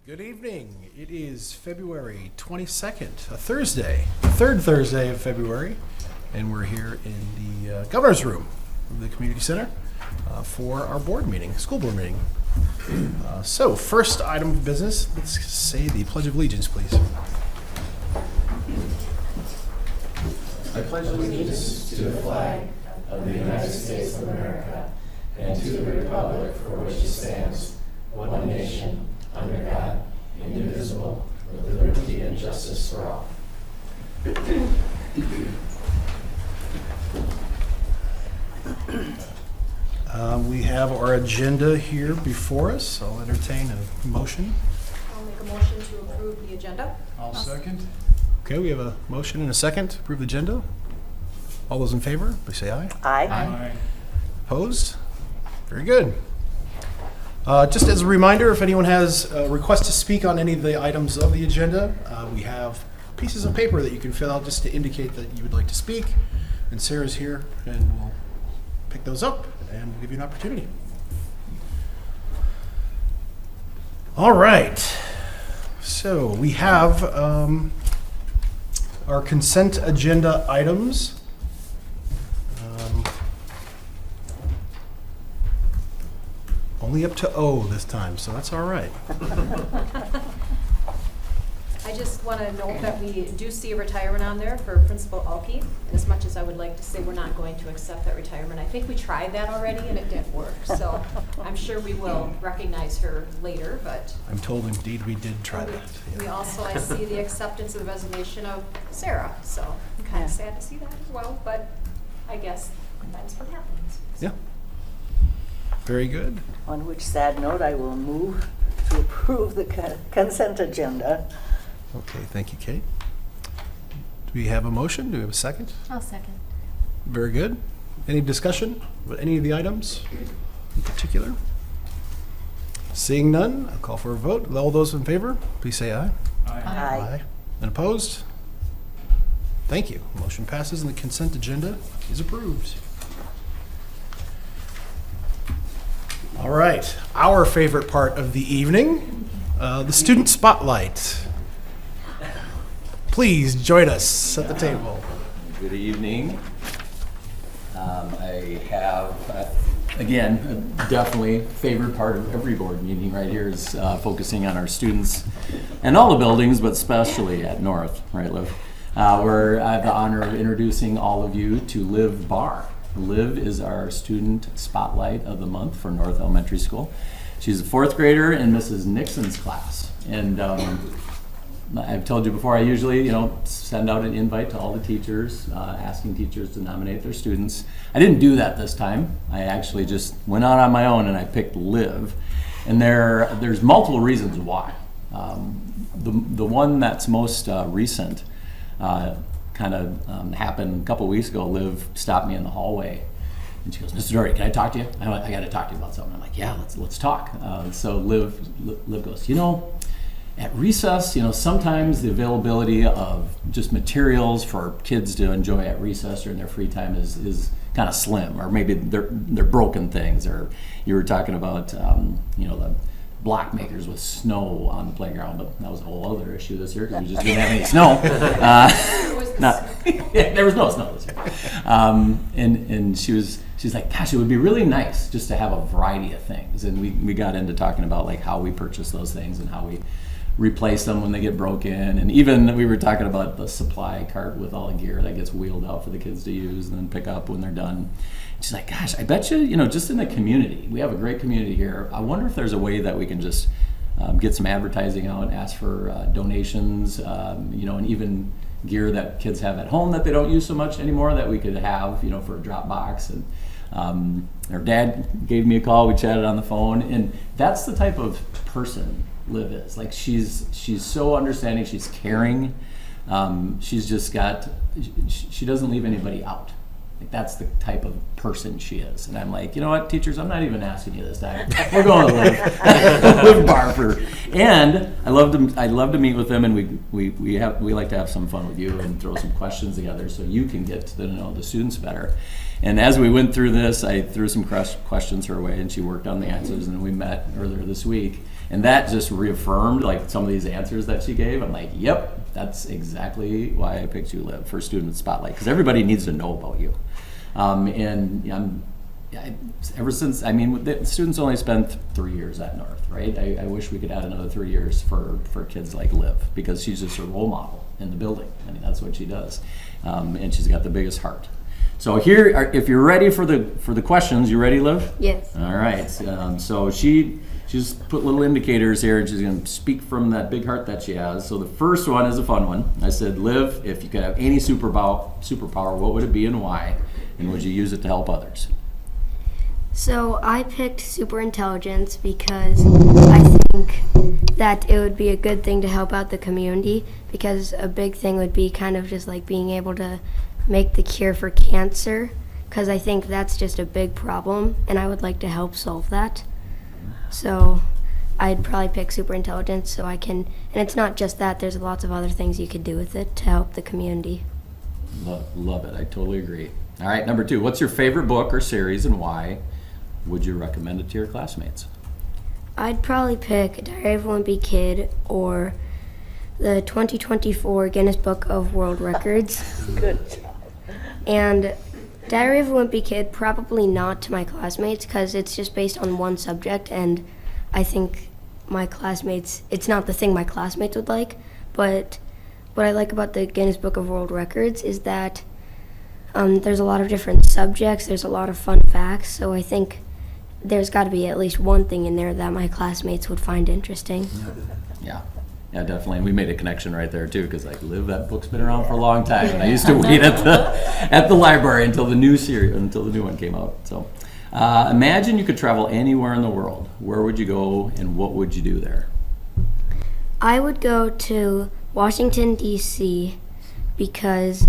Good evening. It is February 22nd, a Thursday, the third Thursday of February, and we're here in the Governor's Room of the Community Center for our board meeting, school board meeting. So, first item of business, let's say the Pledge of Allegiance, please. I pledge allegiance to the flag of the United States of America and to the republic for which it stands, one nation, under God, indivisible, with liberty and justice for all. We have our agenda here before us. I'll entertain a motion. I'll make a motion to approve the agenda. I'll second. Okay, we have a motion and a second to approve the agenda. All those in favor, please say aye. Aye. Opposed? Very good. Just as a reminder, if anyone has a request to speak on any of the items of the agenda, we have pieces of paper that you can fill out just to indicate that you would like to speak. And Sarah's here, and we'll pick those up and give you an opportunity. All right. So we have our consent agenda items. Only up to O this time, so that's all right. I just want to note that we do see a retirement on there for Principal Alke. And as much as I would like to say we're not going to accept that retirement, I think we tried that already and it didn't work. So I'm sure we will recognize her later, but. I'm told indeed we did try that. We Yeah. also, I see the acceptance of the resignation of Sarah, so I'm kind of sad to see that as well, but I guess that's what happens. Yeah. Very good. On which sad note, I will move to approve the consent agenda. Okay, thank you, Kate. Do we have a motion? Do we have a second? I'll second. Very good. Any discussion about any of the items in particular? Seeing none, I'll call for a vote. All those in favor, please say aye. Aye. And opposed? Thank you. Motion passes and the consent agenda is approved. All right, our favorite part of the evening, the student spotlight. Please join us at the table. Good evening. I have, again, definitely favorite part of every board meeting right here is focusing on our students and all the buildings, but especially at North, right, Liv? Where I have the honor of introducing all of you to Liv Barr. Liv is our student spotlight of the month for North Elementary School. She's a fourth grader in Mrs. Nixon's class. And I've told you before, I usually, send out an invite to all the teachers, asking teachers to nominate their students. I didn't do that this time. I actually just went out on my own and I picked Liv. And there's multiple reasons why. The one that's most recent happened a couple weeks ago. Liv stopped me in the hallway and she goes, "Mr. Doherty, can I talk to you? I got to talk to you about something." I'm like, "Yeah, let's talk." So Liv goes, at recess, sometimes the availability of just materials for kids to enjoy at recess or in their free time is kind of slim, or maybe they're broken things, or you were talking about the block makers with snow on the playground, but that was a whole other issue this year because we just didn't have any snow. There was no snow this year. And she's like, "Gosh, it would be really nice just to have a variety of things." And we got into talking about like how we purchase those things and how we replace them when they get broken. And even we were talking about the supply cart with all the gear that gets wheeled out for the kids to use and then pick up when they're done. She's like, "Gosh, I bet you, just in the community, we have a great community here. I wonder if there's a way that we can just get some advertising out, ask for donations, and even gear that kids have at home that they don't use so much anymore that we could have, for a drop box." And her dad gave me a call. We chatted on the phone, and that's the type of person Liv is. Like she's so understanding. She's caring. She's just she doesn't leave anybody out. Like that's the type of person she is. And I'm like, you know what, teachers, I'm not even asking you this time. We're going to Liv Barr. And I love to meet with them, and we like to have some fun with you and throw some questions together so you can get to know the students better. And as we went through this, I threw some questions her way, and she worked on the answers, and we met earlier this week. And that just reaffirmed like some of these answers that she gave. I'm like, yep, that's exactly why I picked you, Liv, for Student Spotlight, because everybody needs to know about you. Ever since, I mean, the students only spend 3 years at North, right? I wish we could add another 3 years for kids like Liv, because she's just a role model in the building. I mean, that's what she does. And she's got the biggest heart. So here, if you're ready for the questions, you ready, Liv? Yes. All right. So she's put little indicators here, and she's going to speak from that big heart that she has. So the first one is a fun one. I said, Liv, if you could have any superpower, what would it be and why? And would you use it to help others? So I picked super intelligence because I think that it would be a good thing to help out the community, because a big thing would be kind of just like being able to make the cure for cancer, because I think that's just a big problem and I would like to help solve that. So I'd probably pick super intelligence so I can, and it's not just that, there's lots of other things you could do with it to help the community. Love it. I totally agree. All right, number 2, what's your favorite book or series and why would you recommend it to your classmates? I'd probably pick Diary of a Wimpy Kid or the 2024 Guinness Book of World Records. Good job. And Diary of a Wimpy Kid, probably not to my classmates because it's just based on one subject, and I think my classmates, it's not the thing my classmates would like, but what I like about the Guinness Book of World Records is that there's a lot of different subjects, there's a lot of fun facts, so I think there's got to be at least one thing in there that my classmates would find interesting. Yeah, definitely. And we made a connection right there too, because like, Liv, that book's been around for a long time, and I used to wait at the library until the new one came out. So, imagine you could travel anywhere in the world. Where would you go, and what would you do there? I would go to Washington, D.C. because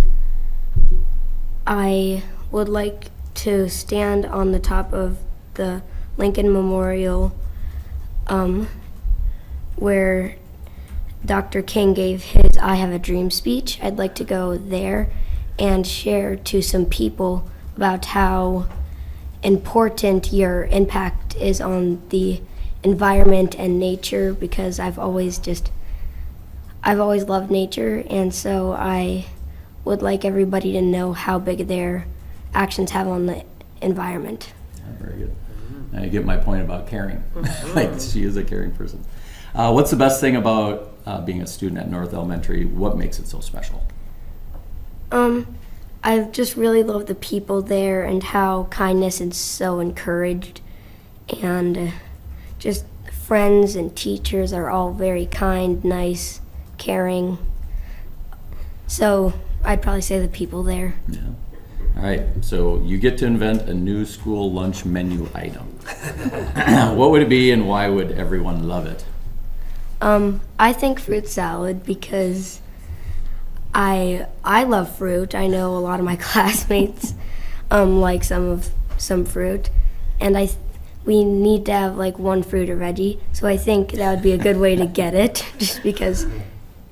I would like to stand on the top of the Lincoln Memorial where Dr. King gave his I Have a Dream speech. I'd like to go there and share to some people about how important your impact is on the environment and nature, because I've always loved nature, and so I would like everybody to know how big their actions have on the environment. Yeah, very good. Now you get my point about caring. Like, she is a caring person. What's the best thing about being a student at North Elementary? What makes it so special? I just really love the people there and how kindness is so encouraged, and just friends and teachers are all very kind, nice, caring. So I'd probably say the people there. Yeah. All right, so you get to invent a new school lunch menu item. What would it be, and why would everyone love it? I think fruit salad because I love fruit. I know a lot of my classmates like some fruit, and we need to have like one fruit or veggie. So I think that would be a good way to get it, just because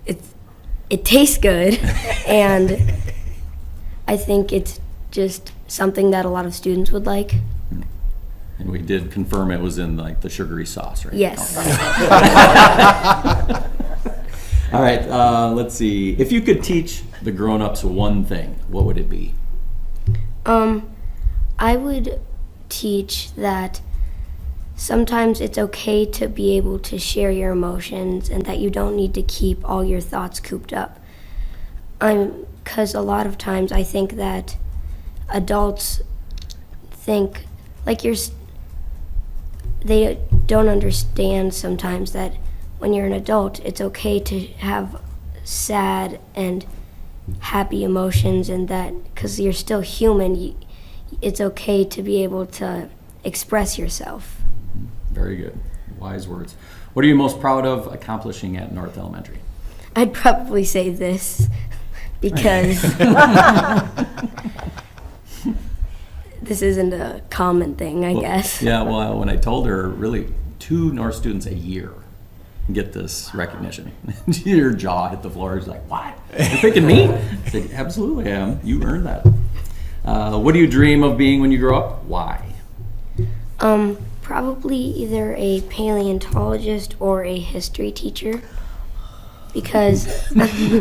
it tastes good, and I think it's just something that a lot of students would like. And we did confirm it was in like the sugary sauce, right? Yes. All right, let's see. If you could teach the grown-ups one thing, what would it be? I would teach that sometimes it's okay to be able to share your emotions, and that you don't need to keep all your thoughts cooped up. Because a lot of times I think that adults think like they don't understand sometimes that when you're an adult, it's okay to have sad and happy emotions, and that because you're still human, it's okay to be able to express yourself. Very good. Wise words. What are you most proud of accomplishing at North Elementary? I'd probably say this because this isn't a common thing, I guess. Yeah, well, when I told her, really, 2 North students a year get this recognition. Your jaw hit the floor. She's like, what? You're picking me? I said, absolutely I am. You earned that. What do you dream of being when you grow up? Why? Probably either a paleontologist or a history teacher because You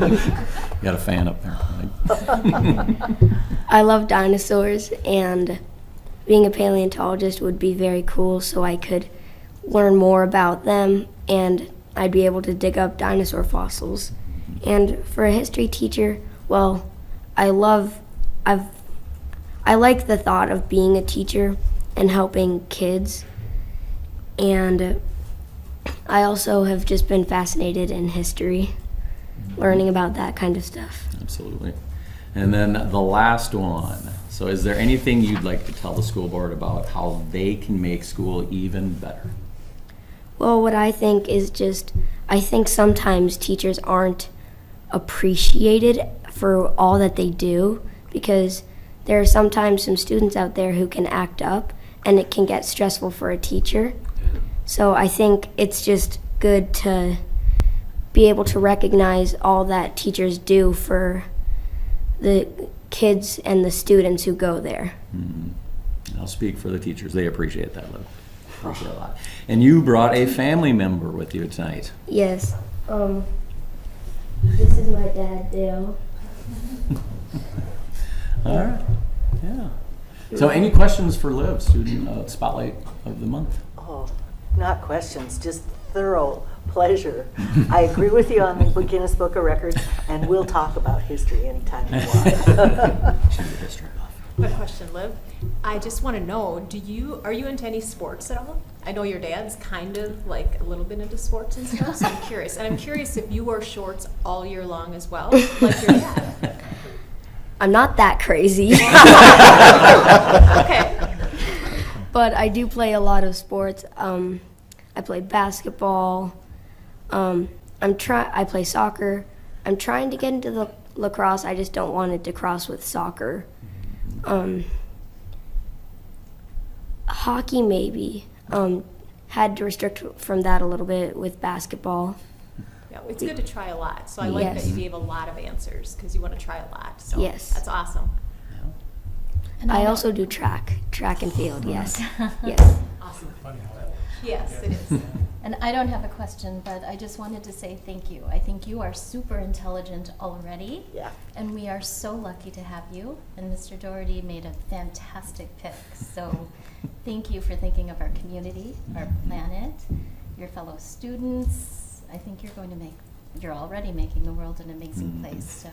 got a fan up there. I love dinosaurs, and being a paleontologist would be very cool so I could learn more about them and I'd be able to dig up dinosaur fossils. And for a history teacher, well, I like the thought of being a teacher and helping kids. And I also have just been fascinated in history, learning about that kind of stuff. Absolutely. And then the last one. So is there anything you'd like to tell the school board about how they can make school even better? Well, what I think is I think sometimes teachers aren't appreciated for all that they do because there are sometimes some students out there who can act up and it can get stressful for a teacher. So I think it's just good to be able to recognize all that teachers do for the kids and the students who go there. I'll speak for the teachers. They appreciate that, Liv. Appreciate it a lot. And you brought a family member with you tonight. Yes. This is my dad, Dale. All right. Yeah. So any questions for Liv, student spotlight of the month? Oh, not questions, just thorough pleasure. I agree with you on the Guinness Book of Records, and we'll talk about history anytime you want. She's a history buff. Quick question, Liv. I just want to know, are you into any sports at all? I know your dad's kind of like a little bit into sports and stuff, so I'm curious. And I'm curious if you wear shorts all year long as well, like your dad. I'm not that crazy. Okay. But I do play a lot of sports. I play basketball. I play soccer. I'm trying to get into the lacrosse. I just don't want it to cross with soccer. Hockey maybe. Had to restrict from that a little bit with basketball. Yeah, it's good to try a lot. So I like that you gave a lot of answers because you want to try a lot. So Yes. that's awesome. And I know- also do track and field, yes. Yes. Awesome. Yes, it is. And I don't have a question, but I just wanted to say thank you. I think you are super intelligent already. Yeah. And we are so lucky to have you. And Mr. Doherty made a fantastic pick. So thank you for thinking of our community, our planet, your fellow students. I think you're already making the world an amazing place. So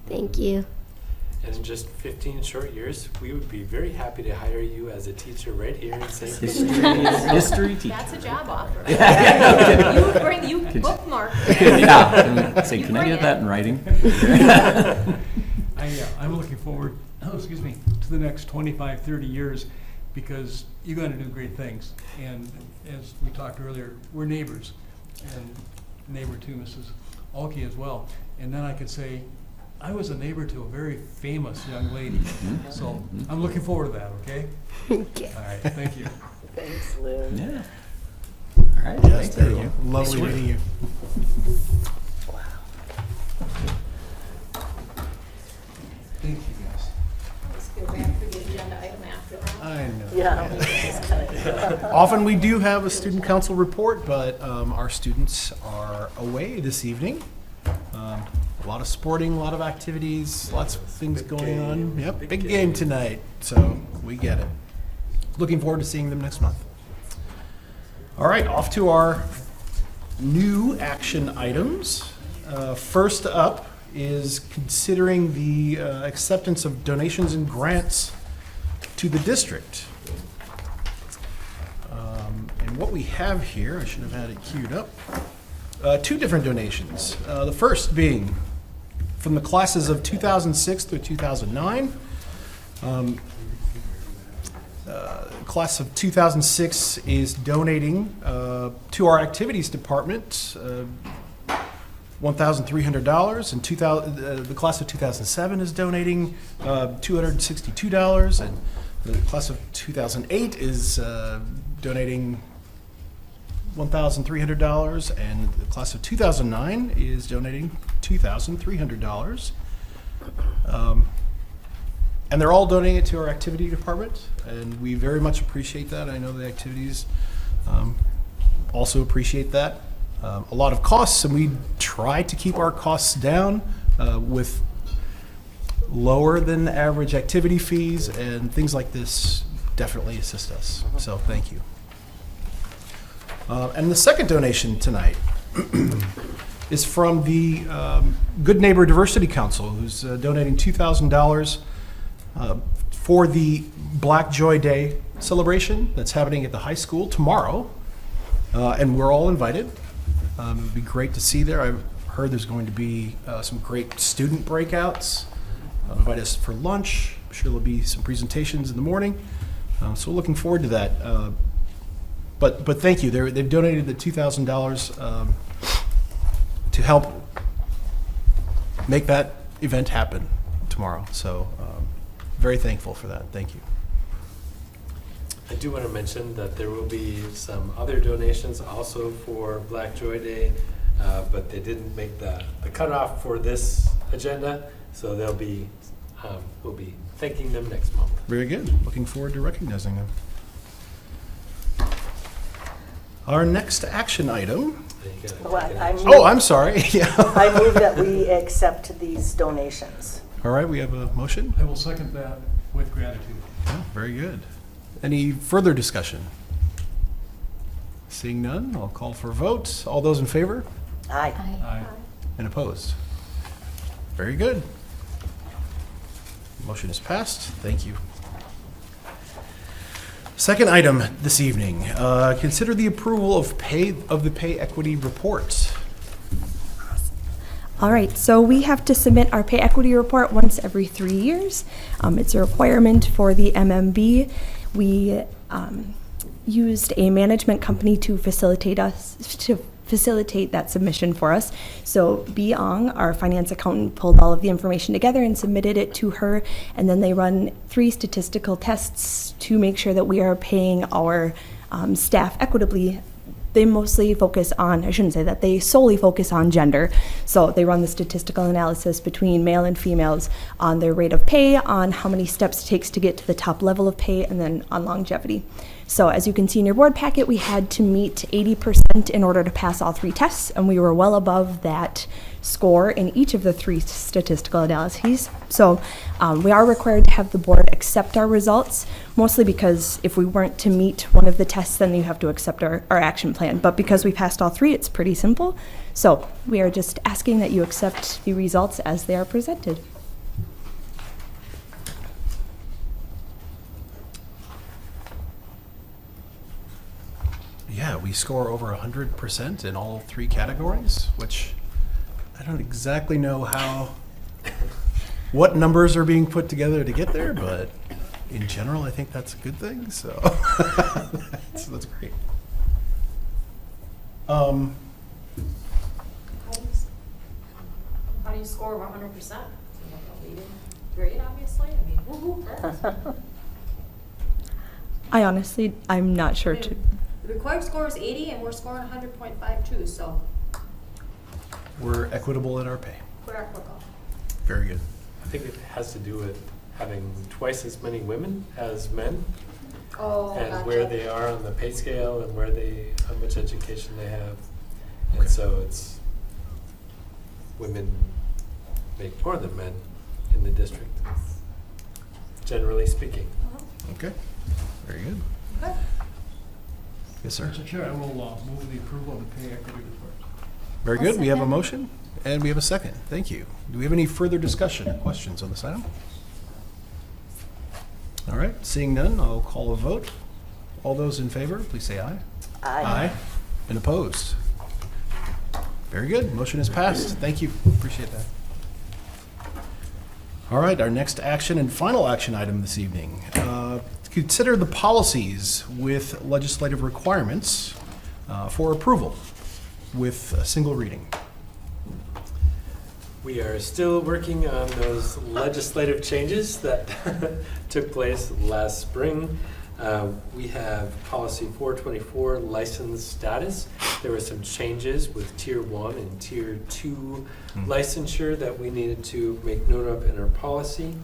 Thank you. And in just 15 short years, we would be very happy to hire you as a teacher right here in St. History teacher. That's a job offer. Yeah. You bookmark. Yeah. Say, You can I bring get it. that in writing? I'm looking forward, to the next 25, 30 years because you're going to do great things. And as we talked earlier, we're neighbors, and neighbor to Mrs. Alke as well. And then I could say, I was a neighbor to a very famous young lady. So I'm looking forward to that, okay? Okay. All right, thank you. Thanks, Liv. Yeah. All right. Yes, thank there you. you go. Lovely meeting you. Thank you, guys. Let's go back for the agenda item after that. I know. Yeah. It's kinda- Often we do have a student council report, but our students are away this evening. A lot of sporting, a lot of activities, lots of things Big going on. game. Yep, Big big game game. tonight, so we get it. Looking forward to seeing them next month. All right, off to our new action items. First up is considering the acceptance of donations and grants to the district. And what we have here, I should have had it queued up, two different donations. The first being from the classes of 2006 through 2009. Class of 2006 is donating to our activities department $1,300, and the class of 2007 is donating $262, and the class of 2008 is donating $1,300, and the class of 2009 is donating $2,300. And they're all donating it to our activity department, and we very much appreciate that. I know the activities also appreciate that. A lot of costs, and we try to keep our costs down with lower than average activity fees, and things like this definitely assist us. So thank you. And the second donation tonight is from the Good Neighbor Diversity Council, who's donating $2,000 for the Black Joy Day celebration that's happening at the high school tomorrow. And we're all invited. It would be great to see there. I've heard there's going to be some great student breakouts. Invite us for lunch. I'm sure there'll be some presentations in the morning. So we're looking forward to that. But thank you. They've donated the $2,000 to help make that event happen tomorrow. So very thankful for that. Thank you. I do want to mention that there will be some other donations also for Black Joy Day, but they didn't make the cutoff for this agenda, so we'll be thanking them next month. Very good. Looking forward to recognizing them. Our next action item. I'm sorry. Yeah. I move that we accept these donations. All right, we have a motion. I will second that with gratitude. Yeah, very good. Any further discussion? Seeing none, I'll call for a vote. All those in favor Aye. Aye. and opposed? Very good. Motion is passed. Thank you. Second item this evening, consider the approval of the pay equity report. All right, so we have to submit our pay equity report once every 3 years. It's a requirement for the MMB. We used a management company to facilitate that submission for us. So Biong, our finance accountant, pulled all of the information together and submitted it to her, and then they run 3 statistical tests to make sure that we are paying our staff equitably. They mostly focus on, I shouldn't say that, they solely focus on gender. So they run the statistical analysis between male and females on their rate of pay, on how many steps it takes to get to the top level of pay, and then on longevity. So as you can see in your board packet, we had to meet 80% in order to pass all 3 tests, and we were well above that score in each of the 3 statistical analyses. So we are required to have the board accept our results, mostly because if we weren't to meet one of the tests, then you have to accept our action plan. But because we passed all 3, it's pretty simple. So we are just asking that you accept the results as they are presented. Yeah, we score over 100% in all 3 categories, which I don't exactly know what numbers are being put together to get there, but in general, I think that's a good thing. So that's great. How do you score over 100%? Great, obviously. I mean, woohoo. I honestly, I'm not sure. The required score is 80, and we're scoring 100.52, so We're equitable in our pay. we're equitable. Very good. I think it has to do with having twice as many women as men, Oh, and gotcha. where they are on the pay scale and how much education they have. Okay. And so it's, women make more than men in the district, generally speaking. Okay. Very good. Okay. Yes, sir. Mr. Chair, I will move the approval of the pay equity report. Very I'll good. We have a second. motion and we have a second. Thank you. Do we have any further discussion or questions on this item? All right. Seeing none, I'll call a vote. All those in favor, please say aye. Aye. And opposed? Very good. Motion is passed. Thank you. Appreciate that. All right. Our next action and final action item this evening. Consider the policies with legislative requirements for approval with a single reading. We are still working on those legislative changes that took place last spring. We have policy 424, license status. There were some changes with tier 1 and tier 2 licensure that we needed to make note of in our policy.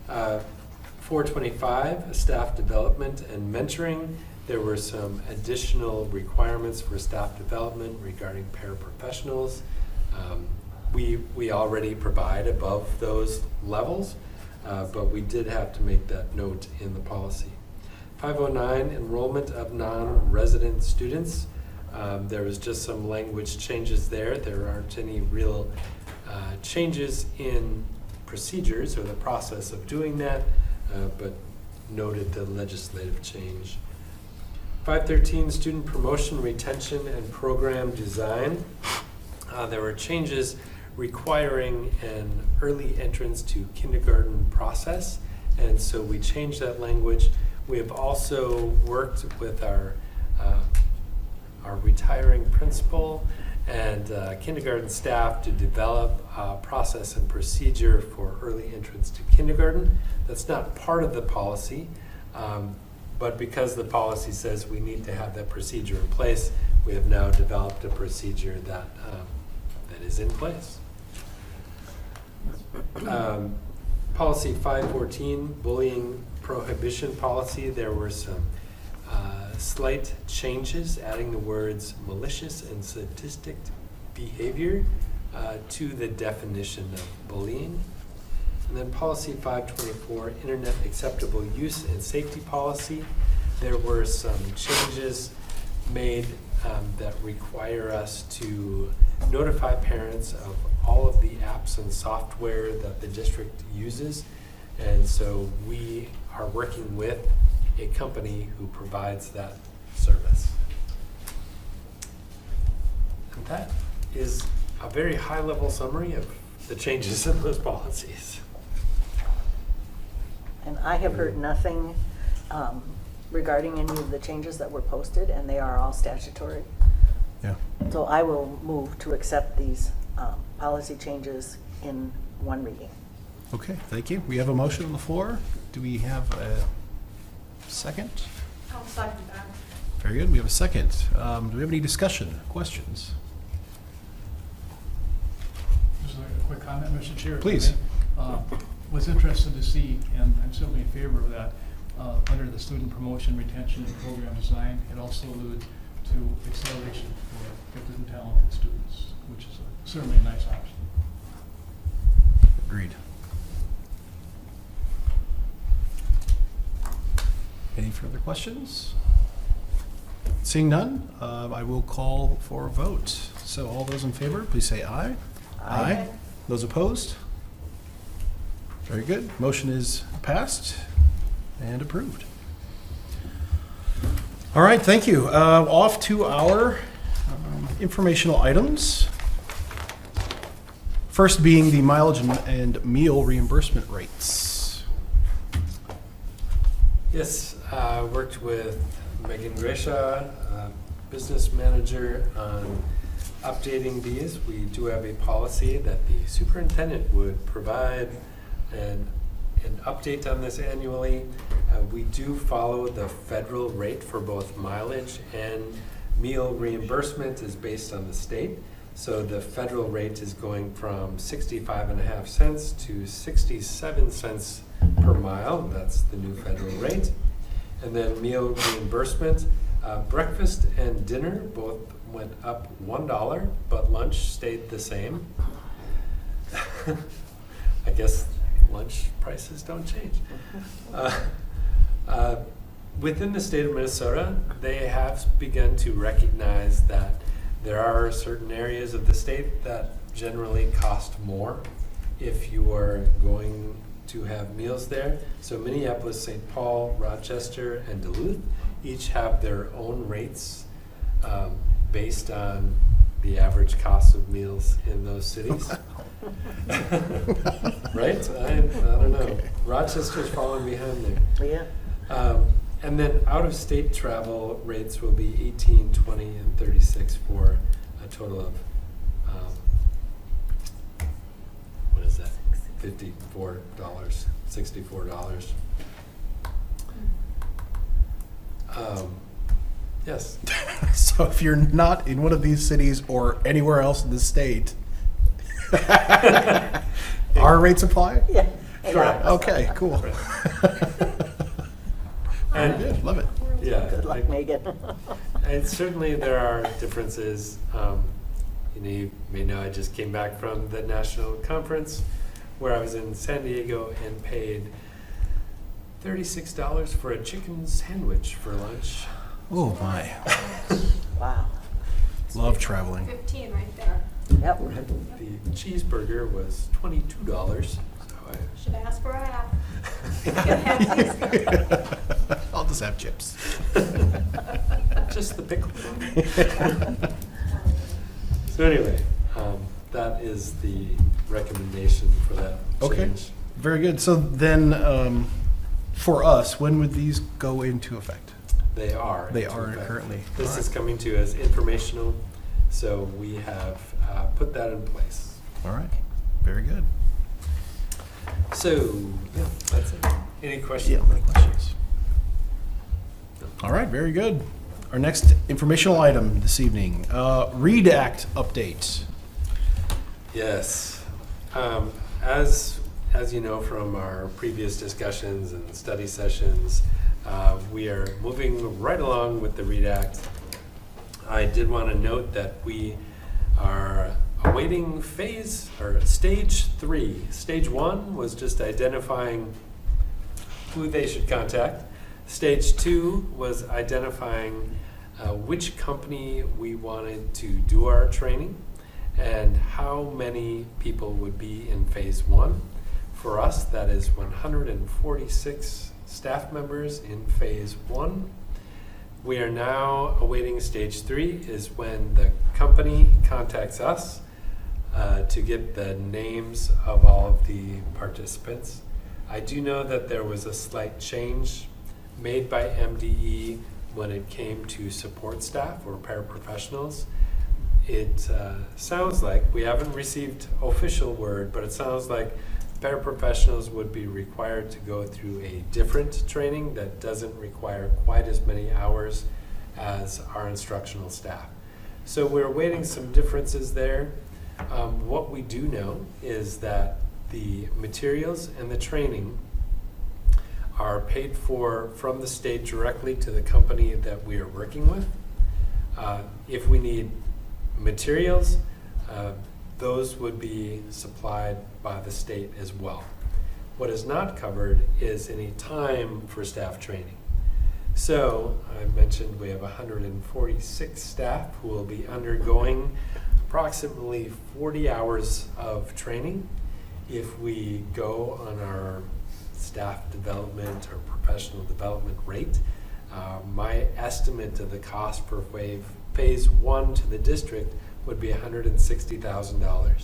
425, staff development and mentoring. There were some additional requirements for staff development regarding paraprofessionals. We already provide above those levels, but we did have to make that note in the policy. 509, enrollment of non-resident students. There was just some language changes there. There aren't any real changes in procedures or the process of doing that, but noted the legislative change. 513, student promotion, retention, and program design. There were changes requiring an early entrance to kindergarten process, and so we changed that language. We have also worked with our retiring principal and kindergarten staff to develop a process and procedure for early entrance to kindergarten. That's not part of the policy, but because the policy says we need to have that procedure in place, we have now developed a procedure that is in place. Policy 514, bullying prohibition policy. There were some slight changes, adding the words malicious and sadistic behavior to the definition of bullying. And then policy 524, internet acceptable use and safety policy. There were some changes made that require us to notify parents of all of the apps and software that the district uses. And so we are working with a company who provides that service. And that is a very high-level summary of the changes in those policies. And I have heard nothing regarding any of the changes that were posted, and they are all statutory. Yeah. So I will move to accept these policy changes in one reading. Okay, thank you. We have a motion on the floor. Do we have a second? I'll second that. Very good. We have a second. Do we have any discussion, questions? Just a quick comment, Mr. Chair. if I Please. may. Was interested to see, and I'm certainly in favor of that, under the student promotion, retention, and program design, it also alludes to acceleration for gifted and talented students, which is certainly a nice option. Agreed. Any further questions? Seeing none, I will call for a vote. So all those in favor, please say aye. Aye. Those opposed? Very good. Motion is passed and approved. All right, thank you. Off to our informational items. First being the mileage and meal reimbursement rates. Yes, worked with Megan Grisha, business manager, on updating these. We do have a policy that the superintendent would provide an update on this annually. We do follow the federal rate for both mileage and meal reimbursement is based on the state. So the federal rate is going from 65.5 cents to 67 cents per mile. That's the new federal rate. And then meal reimbursement, breakfast and dinner both went up $1, but lunch stayed the same. I guess lunch prices don't change. Within the state of Minnesota, they have begun to recognize that there are certain areas of the state that generally cost more if you are going to have meals there. So Minneapolis, St. Paul, Rochester, and Duluth each have their own rates based on the average cost of meals in those cities. Right? I don't know. Okay. Rochester's falling behind there. Yeah. And then out-of-state travel rates will be 18, 20, and 36 for a total of, what is that? $54, $64. Yes. So if you're not in one of these cities or anywhere else in the state, our rates apply? Yeah. Correct. Okay, cool. Very And good, love it. yeah, Good luck, Megan. and certainly there are differences. You may know I just came back from the national conference where I was in San Diego and paid $36 for a chicken sandwich for lunch. Oh, my. Wow. Love traveling. 15 right there. Yep. The cheeseburger was $22. So Should have asked for a half. I'll just have chips. just the pickle. So anyway, that is the recommendation for that Okay, change. very good. So then, for us, when would these go into effect? They are. They in are effect. currently. This All is right. coming to you as informational, so we have put that in place. All right, very good. So, yeah, that's it. Any Yeah, questions? no questions. All right, very good. Our next informational item this evening, READ Act update. Yes. As you know from our previous discussions and study sessions, we are moving right along with the READ Act. I did want to note that we are awaiting stage 3. Stage 1 was just identifying who they should contact. Stage 2 was identifying which company we wanted to do our training and how many people would be in phase 1. For us, that is 146 staff members in phase 1. We are now awaiting stage 3, is when the company contacts us to get the names of all of the participants. I do know that there was a slight change made by MDE when it came to support staff or paraprofessionals. It sounds like, we haven't received official word, but it sounds like paraprofessionals would be required to go through a different training that doesn't require quite as many hours as our instructional staff. So we're waiting some differences there. What we do know is that the materials and the training are paid for from the state directly to the company that we are working with. If we need materials, those would be supplied by the state as well. What is not covered is any time for staff training. So I mentioned we have 146 staff who will be undergoing approximately 40 hours of training. If we go on our staff development or professional development rate, my estimate of the cost for phase 1 to the district would be $160,000.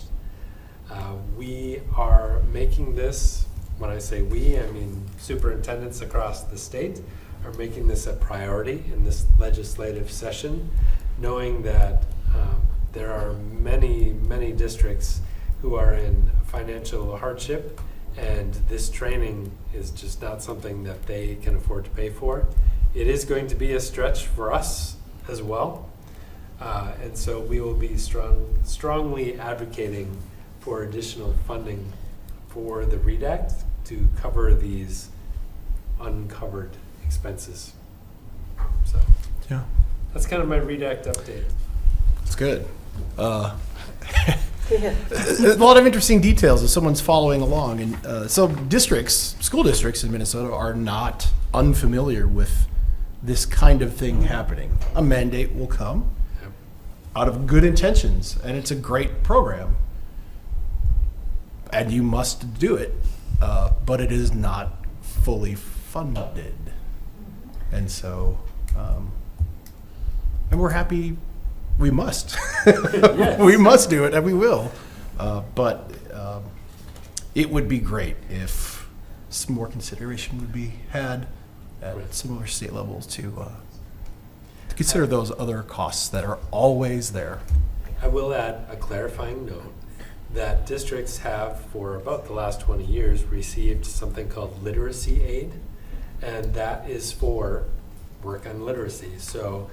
We are making this, when I say we, I mean superintendents across the state are making this a priority in this legislative session, knowing that there are many, many districts who are in financial hardship, and this training is just not something that they can afford to pay for. It is going to be a stretch for us as well. And so we will be strongly advocating for additional funding for the READ Act to cover these uncovered expenses. So Yeah, that's kind of my READ Act update. it's good. Yeah. A lot of interesting details as someone's following along. And so school districts in Minnesota are not unfamiliar with this kind of thing happening. A mandate will come Yep. out of good intentions, and it's a great program. And you must do it, but it is not fully funded. And so, and we're happy we must. Yes. We must do it, and we will. But it would be great if some more consideration would be had at Right. similar state levels to consider those other costs that are always there. I will add a clarifying note that districts have, for about the last 20 years, received something called literacy aid, and that is for work on literacy. So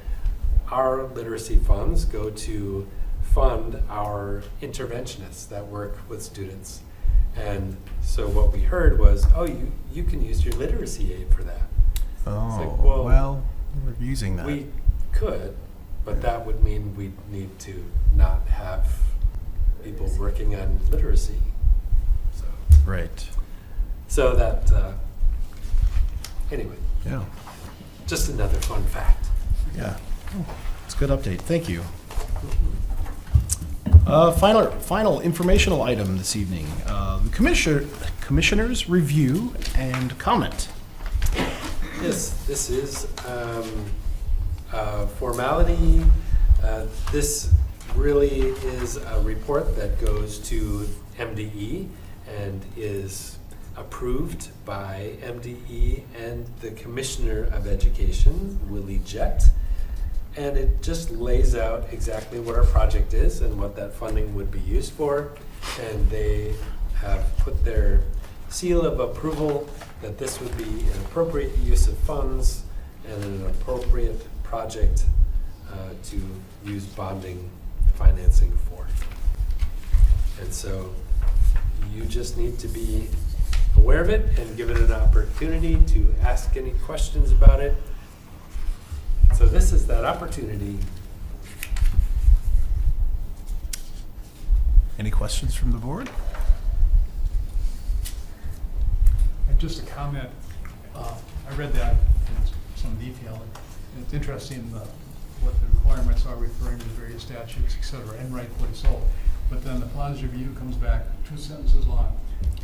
our literacy funds go to fund our interventionists that work with students. And so what we heard was, oh, you can use your literacy aid for that. Oh, well, well, we're using that. We could, but that would mean we'd need to not have people working on literacy. Right. So that, anyway, Yeah. just another fun fact. Yeah. It's a good update. Thank you. Final informational item this evening. The commissioner's review and comment. Yes, this is a formality. This really is a report that goes to MDE and is approved by MDE and the Commissioner of Education, Willie Jett. And it just lays out exactly what our project is and what that funding would be used for. And they have put their seal of approval that this would be an appropriate use of funds and an appropriate project to use bonding financing for. And so you just need to be aware of it and give it an opportunity to ask any questions about it. So this is that opportunity. Any questions from the board? Just a comment, I read that in some detail, and it's interesting what the requirements are referring to the various statutes, et cetera, and rightfully so. But then the plans review comes back 2 sentences long.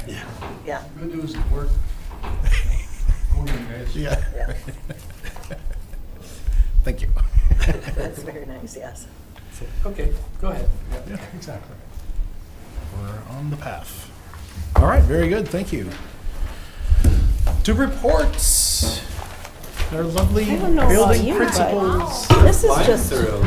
And Yeah. Good news, it worked. Go ahead, guys. Yeah. Yeah. Thank you. That's very nice, yes. So, okay, go ahead. Yeah, exactly. We're on the path. All right, very good. Thank you. To reports. Our lovely I don't know about building you, but- principals. This is Flying just, through.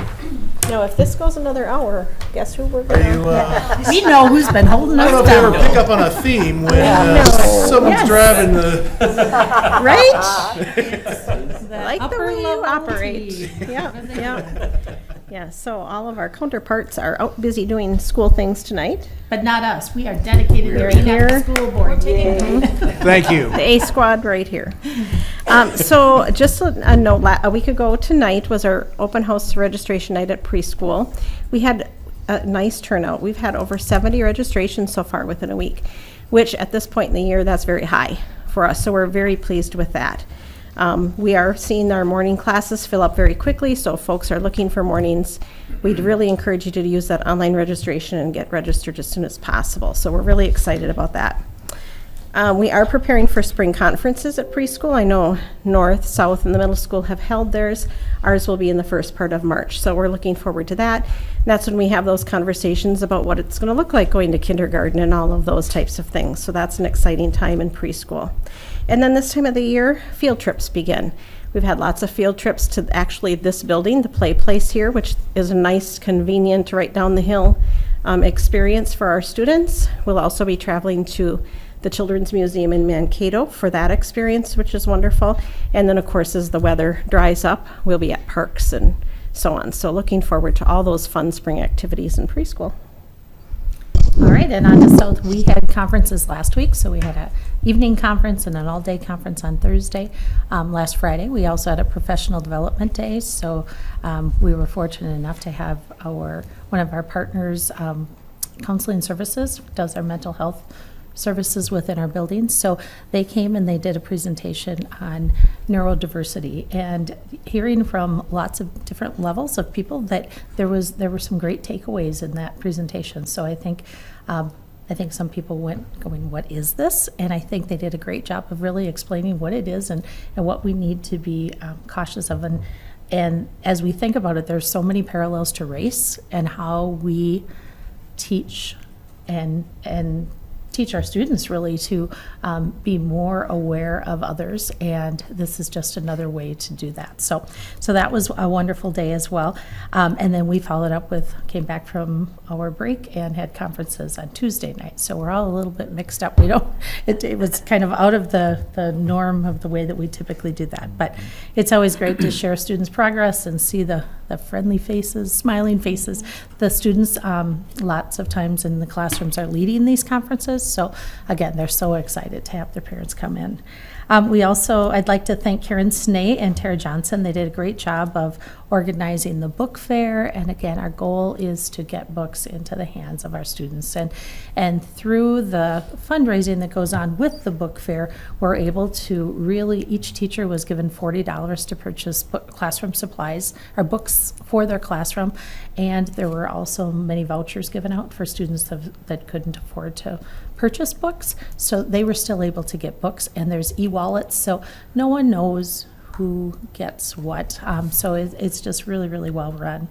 if this goes another hour, guess who we're Are gonna? you, We know who's been holding I don't know us if you ever down. pick up on a theme when No. someone's Yes. driving the, Right? Like the way you operate. Yeah. Yeah, so all of our counterparts are out busy doing school things tonight. But not us. We are dedicated to We're clean up the here. school board. thank you. The A squad right here. So just a note, a week ago tonight was our open house registration night at preschool. We had a nice turnout. We've had over 70 registrations so far within a week, which at this point in the year, that's very high for us. So we're very pleased with that. We are seeing our morning classes fill up very quickly, so if folks are looking for mornings, we'd really encourage you to use that online registration and get registered as soon as possible. So we're really excited about that. We are preparing for spring conferences at preschool. I know North, South, and the middle school have held theirs. Ours will be in the first part of March, so we're looking forward to that. And that's when we have those conversations about what it's going to look like going to kindergarten and all of those types of things. So that's an exciting time in preschool. And then this time of the year, field trips begin. We've had lots of field trips to actually this building, the play place here, which is a nice, convenient, right down the hill experience for our students. We'll also be traveling to the Children's Museum in Mankato for that experience, which is wonderful. And then, of course, as the weather dries up, we'll be at parks and so on. So looking forward to all those fun spring activities in preschool. All right, and on to South, we had conferences last week, so we had an evening conference and an all-day conference on Thursday. Last Friday, we also had a professional development day, so we were fortunate enough to have one of our partners, Counseling Services, does our mental health services within our buildings. So they came and they did a presentation on neurodiversity, and hearing from lots of different levels of people that there were some great takeaways in that presentation. So I think some people went going, what is this? And I think they did a great job of really explaining what it is and what we need to be cautious of. And as we think about it, there's so many parallels to race and how we teach and teach our students really to be more aware of others, and this is just another way to do that. So that was a wonderful day as well. And then we followed up came back from our break and had conferences on Tuesday night. So we're all a little bit mixed up. It was kind of out of the norm of the way that we typically do that. But it's always great to share students' progress and see the the friendly faces, smiling faces. The students, lots of times in the classrooms, are leading these conferences. So again, they're so excited to have their parents come in. I'd like to thank Karen Snee and Tara Johnson. They did a great job of organizing the book fair. And again, our goal is to get books into the hands of our students. And through the fundraising that goes on with the book fair, we're able to really, each teacher was given $40 to purchase classroom supplies or books for their classroom. And there were also many vouchers given out for students that couldn't afford to purchase books. So they were still able to get books, and there's e-wallets, so no one knows who gets what. So it's just really, really well run.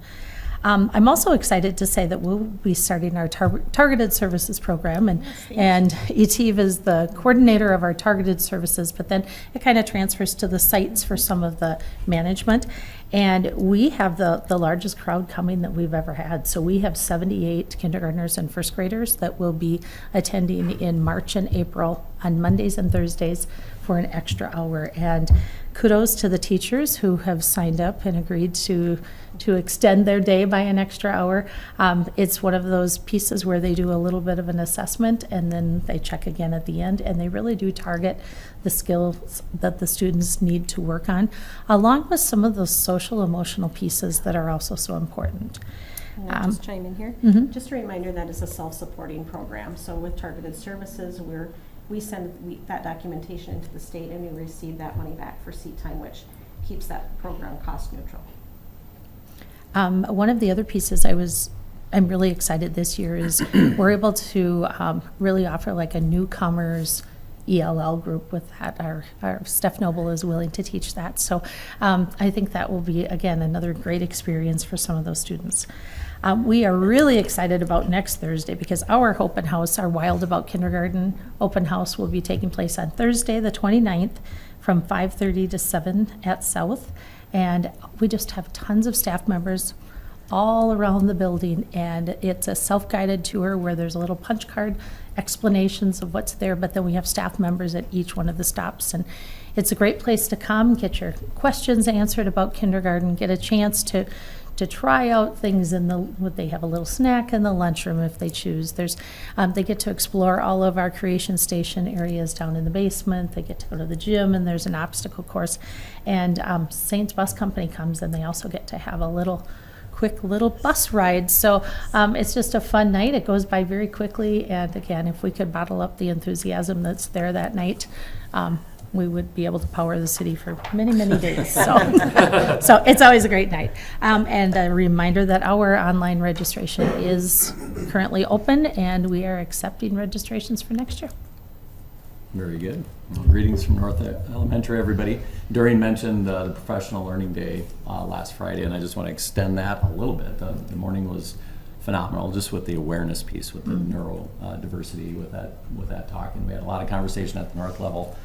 I'm also excited to say that we'll be starting our targeted services program, and Eve is the coordinator of our targeted services, but then it kind of transfers to the sites for some of the management. And we have the largest crowd coming that we've ever had. So we have 78 kindergartners and first graders that will be attending in March and April on Mondays and Thursdays for an extra hour. And kudos to the teachers who have signed up and agreed to extend their day by an extra hour. It's one of those pieces where they do a little bit of an assessment and then they check again at the end, and they really do target the skills that the students need to work on, along with some of those social emotional pieces that are also so important. Can I just chime in here? Mhm. Just a reminder that it's a self-supporting program. So with targeted services, we send that documentation into the state, and we receive that money back for seat time, which keeps that program cost neutral. One of the other pieces I'm really excited this year is we're able to really offer like a newcomers ELL group with that. Our Steph Noble is willing to teach that. So I think that will be, again, another great experience for some of those students. We are really excited about next Thursday because our open house, our Wild About Kindergarten open house, will be taking place on Thursday, the 29th, from 5:30 to 7 at South. And we just have tons of staff members all around the building, and it's a self-guided tour where there's a little punch card explanations of what's there, but then we have staff members at each one of the stops, and it's a great place to come, get your questions answered about kindergarten, get a chance to try out things they have a little snack in the lunchroom if they choose. They get to explore all of our creation station areas down in the basement. They get to go to the gym, and there's an obstacle course. And Saints Bus Company comes, and they also get to have a quick little bus ride. So it's just a fun night. It goes by very quickly. And again, if we could bottle up the enthusiasm that's there that night, we would be able to power the city for many, many days. So it's always a great night. And a reminder that our online registration is currently open, and we are accepting registrations for next year. Very good. Well, greetings from North Elementary, everybody. Doreen mentioned the Professional Learning Day last Friday, and I just want to extend that a little bit. The morning was phenomenal, just with the awareness piece, with the neurodiversity, with that talk, and we had a lot of conversation at the North level.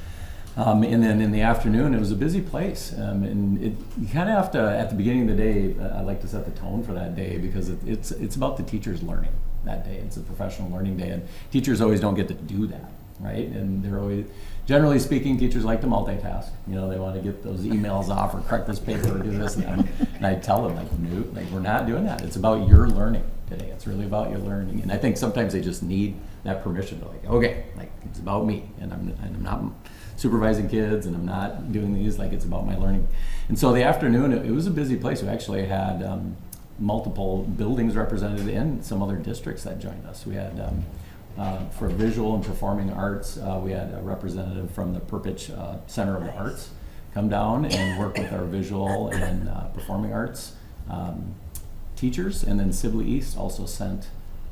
And then in the afternoon, it was a busy place. And you kind of have to, at the beginning of the day, I like to set the tone for that day because it's about the teachers learning that day. It's a professional learning day, and teachers always don't get to do that, right? And they're always, generally speaking, teachers like to multitask. You know, they want to get those emails off or correct this paper or do this. And I tell them, no, we're not doing that. It's about your learning today. It's really about your learning. And I think sometimes they just need that permission to okay, it's about me, and I'm not supervising kids, and I'm not doing these, it's about my learning. And so the afternoon, it was a busy place. We actually had multiple buildings represented and some other districts that joined us. We had, for visual and performing arts, we had a representative from the Perpich Center of the Arts come down and work with our visual and performing arts teachers. And then Sibley East also sent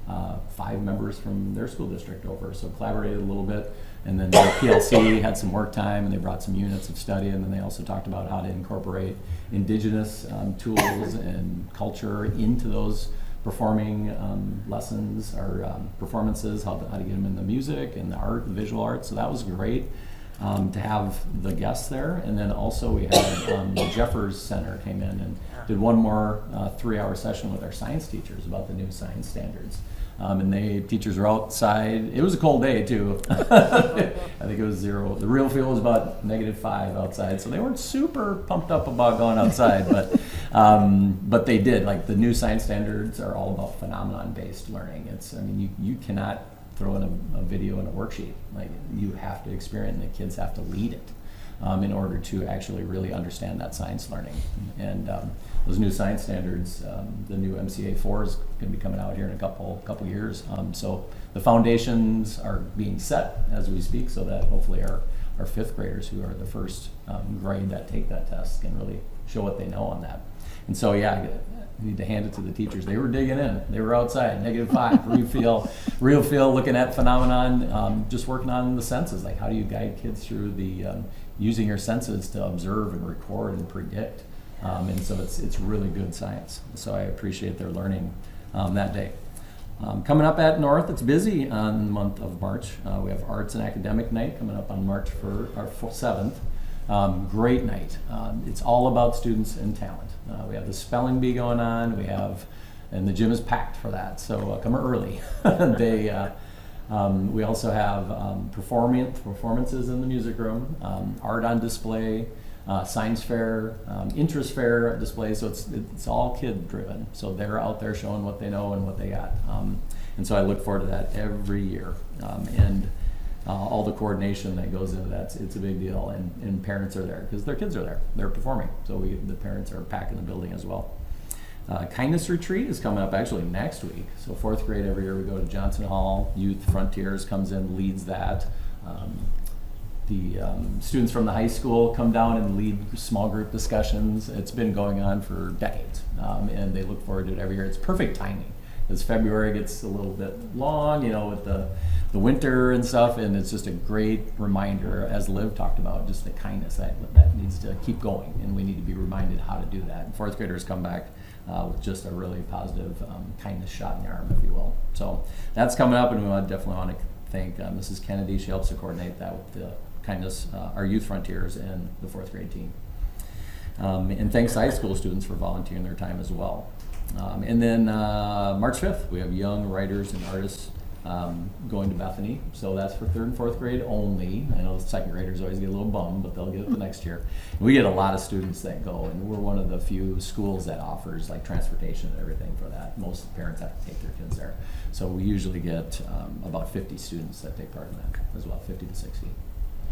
5 members from their school district over, so collaborated a little bit. And then the PLC had some work time, and they brought some units of study, and then they also talked about how to incorporate indigenous tools and culture into those performing lessons or performances, how to get them in the music and the art, the visual arts. So that was great to have the guests there. And then also we had the Jeffers Center came in and did one more 3-hour session with our science teachers about the new science standards. And teachers were outside. It was a cold day too. I think it was 0. The real feel was about -5 outside, so they weren't super pumped up about going outside. But But they did, like the new science standards are all about phenomenon-based learning. I mean, you cannot throw in a video in a worksheet. Like you have to experience it and the kids have to lead it in order to actually really understand that science learning. And those new science standards, the new MCA 4 is going to be coming out here in a couple years. So the foundations are being set as we speak, so that hopefully our fifth graders, who are the first grade that take that test, can really show what they know on that. And so, yeah, you need to hand it to the teachers. They were digging in. They were outside, -5, real feel, looking at phenomenon, just working on the senses. Like, how do you guide kids through the using your senses to observe and record and predict? And so it's really good science. So I appreciate their learning that day. Coming up at North, it's busy on the month of March. We have Arts and Academic Night coming up on March 7th. Great night. It's all about students and talent. We have the spelling bee going on. And the gym is packed for that. So come early. We also have performances in the music room, art on display, science fair, interest fair display. So it's all kid driven. So they're out there showing what they know and what they got. And so I look forward to that every year. All the coordination that goes into that, it's a big deal, and parents are there because their kids are there. They're performing, so the parents are packing the building as well. Kindness Retreat is coming up actually next week. So 4th grade every year we go to Johnson Hall. Youth Frontiers comes in, leads that. The students from the high school come down and lead small group discussions. It's been going on for decades, and they look forward to it every year. It's perfect timing because February gets a little bit long, with the winter and stuff, and it's just a great reminder, as Liv talked about, just the kindness that needs to keep going, and we need to be reminded how to do that. And 4th graders come back with just a really positive kindness shot in the arm, if you will. So that's coming up, and we definitely want to thank Mrs. Kennedy. She helps to coordinate that with the kindness, our Youth Frontiers and the 4th grade team. And thanks to high school students for volunteering their time as well. And then March 5th, we have young writers and artists going to Bethany. So that's for 3rd and 4th grade only. I know the 2nd graders always get a little bummed, but they'll get it the next year. And we get a lot of students that go, and we're one of the few schools that offers like transportation and everything for that. Most parents have to take their kids there. So we usually get about 50 students that take part in that as well, 50 to 60.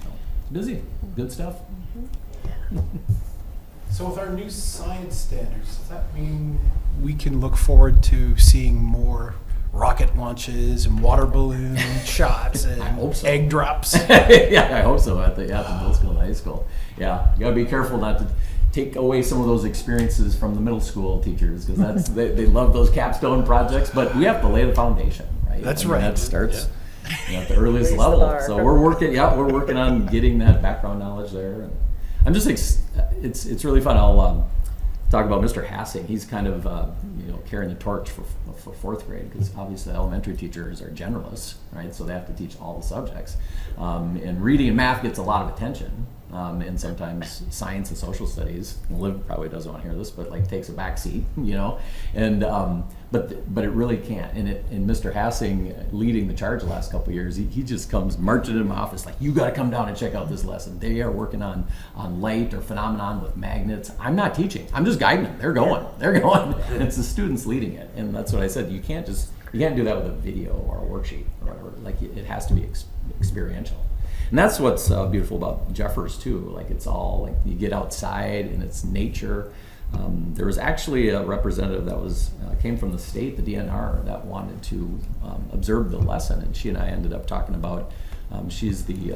So busy, good stuff. So with our new science standards, does that mean we can look forward to seeing more rocket launches and water balloon shots and I hope so. egg drops? Yeah, I hope so at the middle school and high school. Yeah, you gotta be careful not to take away some of those experiences from the middle school teachers, because they love those capstone projects, but we have to lay the foundation, right? That's I mean, right. That starts at the earliest Raise the level. bar. So we're working on getting that background knowledge there. And I'm just it's really fun. I'll talk about Mr. Hassing. He's kind of carrying the torch for 4th grade, because obviously elementary teachers are generalists, right? So they have to teach all the subjects, and reading and math gets a lot of attention, and sometimes science and social studies. Liv probably doesn't want to hear this, but like takes a back seat, and but it really can't. And Mr. Hassing leading the charge the last couple of years, he just comes marching in my office like, you got to come down and check out this lesson. They are working on light or phenomenon with magnets. I'm not teaching. I'm just guiding them. They're going. And it's the students leading it. And that's what I said. You can't do that with a video or a worksheet or whatever. Like it has to be experiential. And that's what's beautiful about Jeffers too. Like it's all like you get outside and it's nature. There was actually a representative that came from the state, the DNR, that wanted to observe the lesson, and she and I ended up talking about. She's the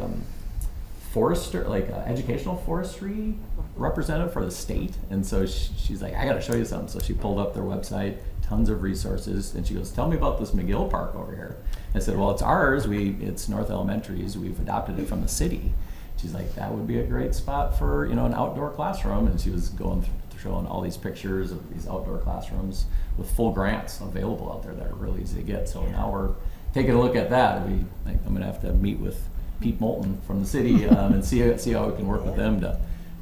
forester, like educational forestry representative for the state, and so she's like, I got to show you something. So she pulled up their website, tons of resources, and she goes, tell me about this McGill Park over here. I said, well, it's ours. It's North Elementary's. We've adopted it from the city. She's like, that would be a great spot for an outdoor classroom, and she was going through showing all these pictures of these outdoor classrooms with full grants available out there that are really easy to get. So now we're taking a look at that. I'm going to have to meet with Pete Moulton from the city and see how we can work with them to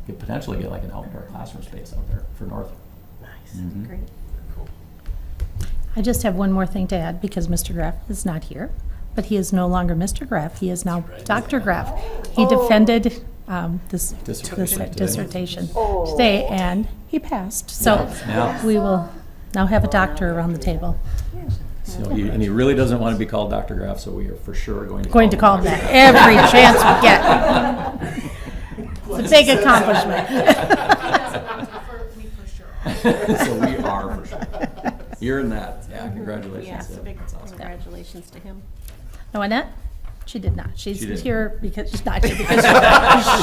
potentially get like an outdoor classroom space out there for North. Nice. Mhm. Great. I just have one more thing to add, because Mr. Graff is not here, but he is no longer Mr. Graff. He is now Dr. Graff. He defended dissertation Oh. today, and he passed. So Yeah. we will now have a doctor around the table. So and he really doesn't want to be called Dr. Graff, so we are for sure going to Call him that every chance we get. It's a big accomplishment. So we are for sure. You're in that. Yeah, congratulations. Yes, Yeah, big that's awesome. congratulations to him. No, Annette? She did not. She's She didn't. here because she's not here because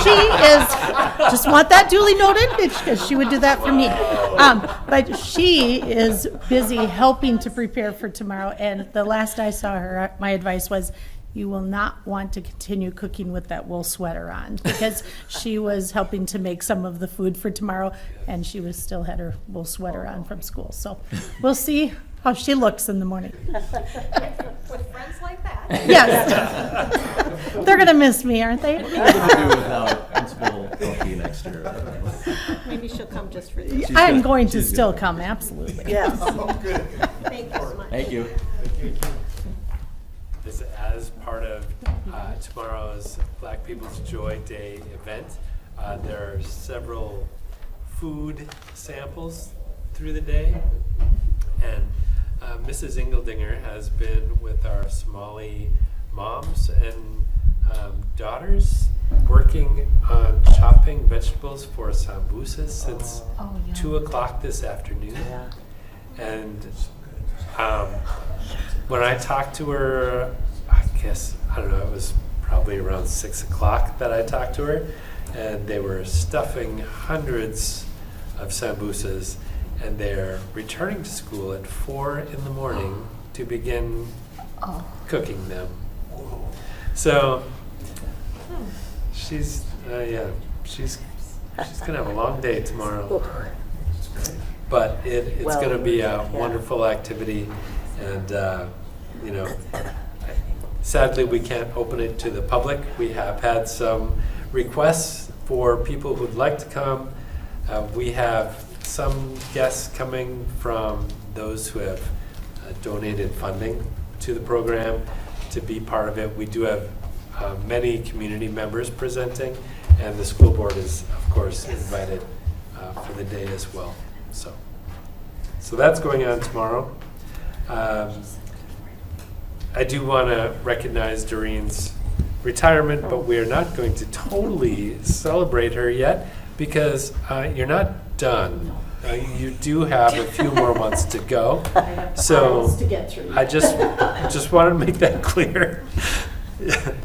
she is. Just want that duly noted because she would do that for me. But she is busy helping to prepare for tomorrow. And the last I saw her, my advice was, you will not want to continue cooking with that wool sweater on because she was helping to make some of the food for tomorrow, and she was still had her wool sweater on from school. So we'll see how she looks in the morning. With friends like that. Yes. They're going to miss me, aren't they? What do we do without Principal Oki next year? Maybe she'll come just for this. She's I'm good. going to She's still good. come, absolutely. Yes. Thank you so much. Thank you. As part of tomorrow's Black People's Joy Day event, there are several food samples through the day. And Mrs. Ingeldinger has been with our Somali moms and daughters working on chopping vegetables for sambusas since 2 o'clock this afternoon. Yeah. And when I talked to her, I don't know, it was probably around 6 o'clock that I talked to her, and they were stuffing hundreds of sambusas, and they're returning to school at 4 in the morning to begin cooking them. So she's gonna have a long day tomorrow. But it's Well, going to be a yeah. wonderful activity, and sadly we can't open it to the public. We have had some requests for people who'd like to come. We have some guests coming from those who have donated funding to the program to be part of it. We do have many community members presenting, and the school board is, of course, invited for the day as well. So that's going on tomorrow. I do want to recognize Doreen's retirement, but we are not going to totally celebrate her yet because you're not done. You do have a few more months to go. So I just wanted to make that clear. Did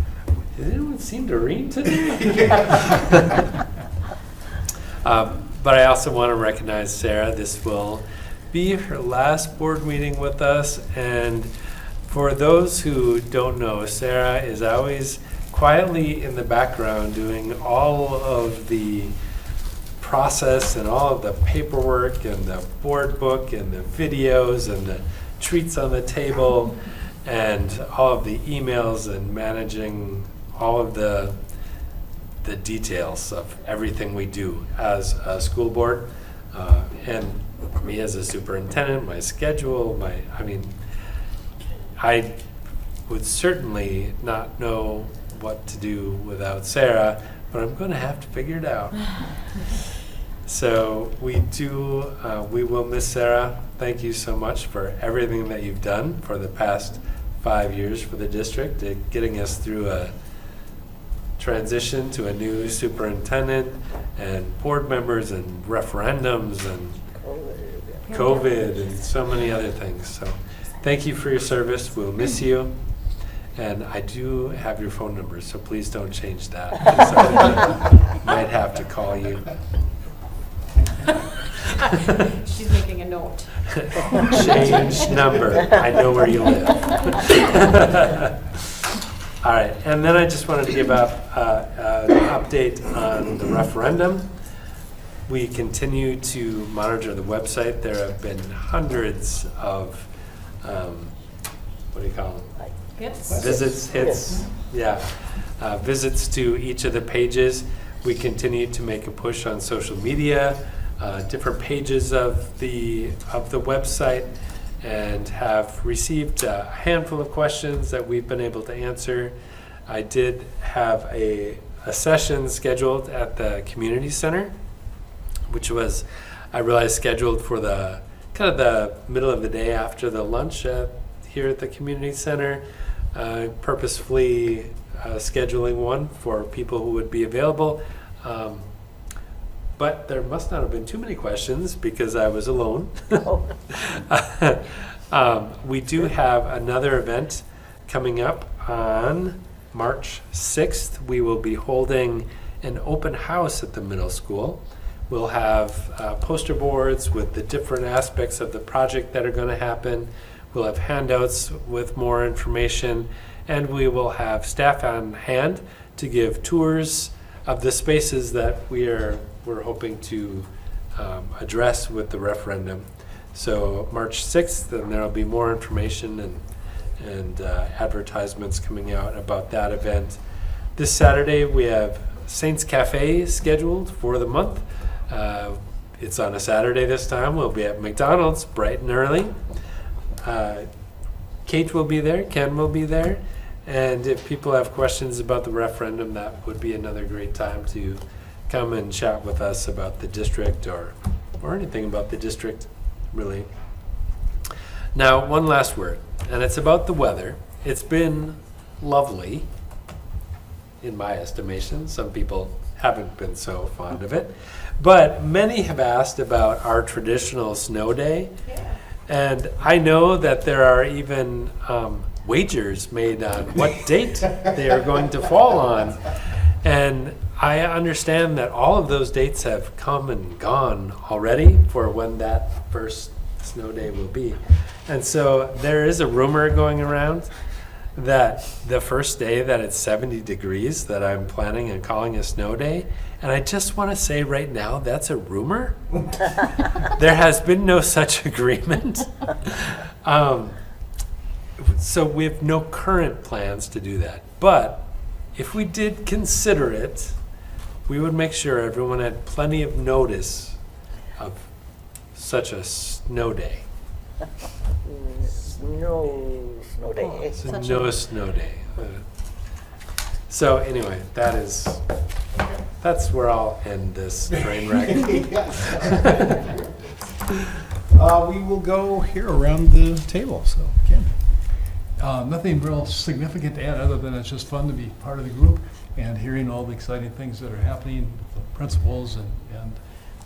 anyone see Doreen today? But I also want to recognize Sarah. This will be her last board meeting with us. And for those who don't know, Sarah is always quietly in the background doing all of the process and all of the paperwork and the board book and the videos and the treats on the table and all of the emails and managing all of the details of everything we do as a school board, and me as a superintendent, my schedule, I would certainly not know what to do without Sarah, but I'm going to have to figure it out. So we will miss Sarah. Thank you so much for everything that you've done for the past 5 years for the district, getting us through a transition to a new superintendent and board members and referendums and COVID and so many other things. So thank you for your service. We'll miss you. And I do have your phone number, so please don't change that, because I might have to call you. She's making a note. Change number. I know where you live. All right, and then I just wanted to give an update on the referendum. We continue to monitor the website. There have been hundreds of, what do you call them? Visits, hits, yeah. Visits to each of the pages. We continue to make a push on social media, different pages of the website, and have received a handful of questions that we've been able to answer. I did have a a session scheduled at the community center, which was, I realized, scheduled for the kind of the middle of the day after the lunch here at the community center. Purposefully scheduling one for people who would be available. But there must not have been too many questions because I was alone. We do have another event coming up on March 6th. We will be holding an open house at the middle school. We'll have poster boards with the different aspects of the project that are going to happen. We'll have handouts with more information, and we will have staff on hand to give tours of the spaces that we're hoping to address with the referendum. So March 6th, and there'll be more information and advertisements coming out about that event. This Saturday we have Saints Cafe scheduled for the month. It's on a Saturday this time. We'll be at McDonald's bright and early. Kate will be there, Ken will be there, and if people have questions about the referendum, that would be another great time to come and chat with us about the district or anything about the district, really. Now, one last word, and it's about the weather. It's been lovely, in my estimation. Some people haven't been so fond of it, but many have asked about our traditional snow day. And I know that there are even wagers made on what date they are going to fall on. And I understand that all of those dates have come and gone already for when that first snow day will be. And so there is a rumor going around that the first day that it's 70 degrees that I'm planning and calling a snow day. And I just want to say right now, that's a rumor. There has been no such agreement. So we have no current plans to do that. But if we did consider it, we would make sure everyone had plenty of notice of such a snow day. Snow day. No snow day. So anyway, that's where I'll end this train wreck. We will go here around the table, so Ken. Nothing real significant to add other than it's just fun to be part of the group and hearing all the exciting things that are happening, the principals and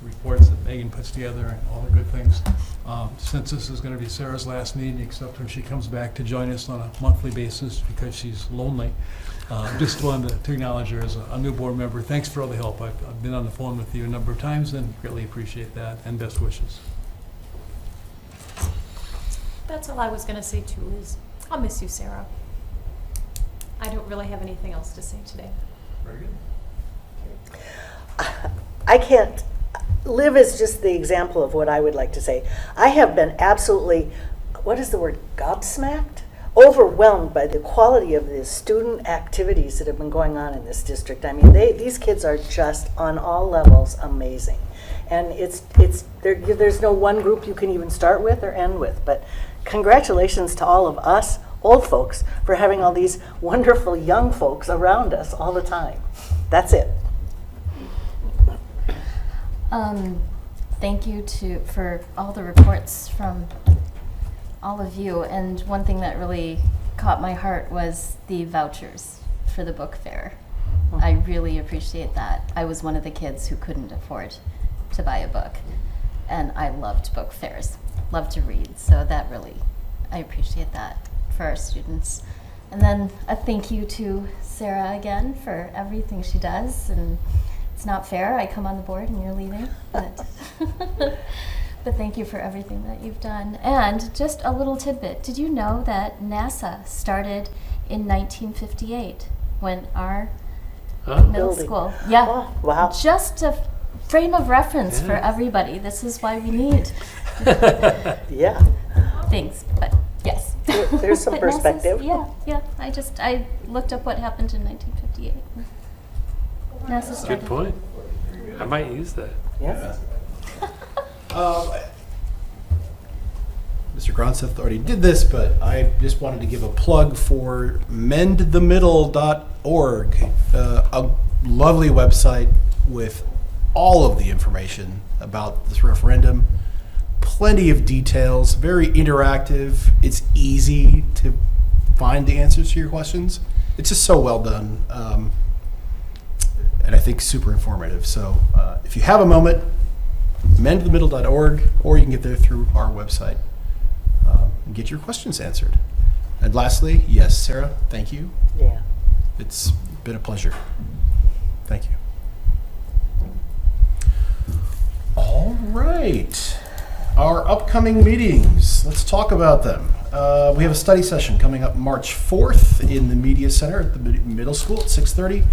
reports that Megan puts together and all the good things. Since this is going to be Sarah's last meeting, except when she comes back to join us on a monthly basis because she's lonely, just wanted to acknowledge her as a new board member. Thanks for all the help. I've been on the phone with you a number of times and really appreciate that, and best wishes. That's all I was going to say too, is I'll miss you, Sarah. I don't really have anything else to say today. Very good. I can't. Liv is just the example of what I would like to say. I have been absolutely, what is the word, gobsmacked? Overwhelmed by the quality of the student activities that have been going on in this district. I mean, these kids are just on all levels amazing. And there's no one group you can even start with or end with. But congratulations to all of us old folks for having all these wonderful young folks around us all the time. That's it. Thank you for all the reports from all of you. And one thing that really caught my heart was the vouchers for the book fair. I really appreciate that. I was one of the kids who couldn't afford to buy a book, and I loved book fairs, loved to read. So that really, I appreciate that for our students. And then a thank you to Sarah again for everything she does. And it's not fair, I come on the board and you're leaving, but but thank you for everything that you've done. And just a little tidbit, did you know that NASA started in 1958 when our middle Building. school, yeah, Oh, wow. just a frame of reference for everybody. This is why we need Yeah. things, but yes. There's some But NASA's- perspective. Yeah, I looked up what happened in 1958. NASA started. Good point. I might use that. Yeah. Mr. Gronseth already did this, but I just wanted to give a plug for mendthemiddle.org, a lovely website with all of the information about this referendum. Plenty of details, very interactive. It's easy to find the answers to your questions. It's just so well done, and I think super informative. So if you have a moment, mendthemiddle.org, or you can get there through our website and get your questions answered. And lastly, yes, Sarah, thank you. Yeah. It's been a pleasure. Thank you. All right. Our upcoming meetings, let's talk about them. We have a study session coming up March 4th in the Media Center at the middle school at 6:30.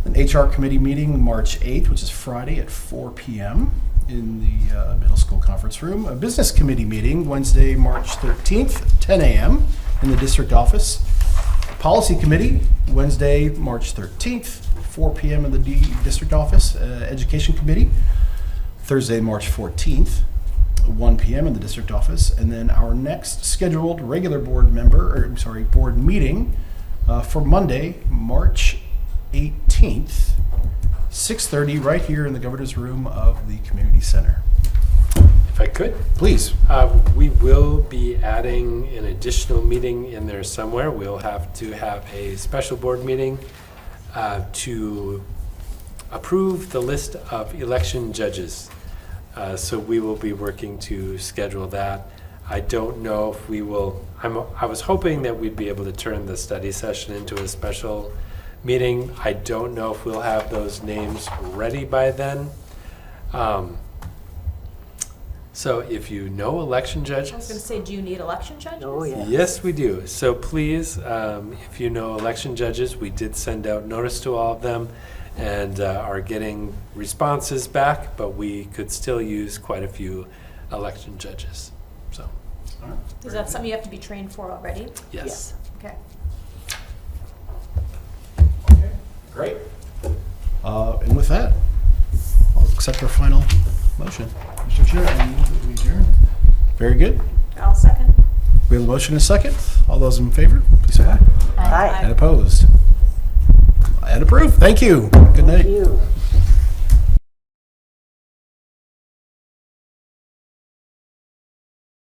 An HR committee meeting March 8th, which is Friday at 4 p.m. in the middle school conference room. A business committee meeting Wednesday, March 13th, at 10 a.m. in the district office. Policy committee Wednesday, March 13th, 4 p.m. in the district office. Education committee Thursday, March 14th, 1 p.m. in the district office. And then our next scheduled regular board meeting for Monday, March 18th, 6:30, right here in the governor's room of the community center. If I could, Please. we will be adding an additional meeting in there somewhere. We'll have to have a special board meeting to approve the list of election judges. So we will be working to schedule that. I don't know if we will, I was hoping that we'd be able to turn the study session into a special meeting. I don't know if we'll have those names ready by then. So if you know election judges. I was going to say, do you need election judges? Oh, yeah. Yes, we do. So please, if you know election judges, we did send out notice to all of them and are getting responses back, but we could still use quite a few election judges. So, Is that something you have to be trained for already? yes. Okay. Okay, great. And with that, I'll accept our final motion. Mr. Chair, I move that we adjourn. Very good. I'll second. We have a motion and a second. All those in favor, please say aye. Hi. And opposed? And approved. Thank you. Good night. Thank you.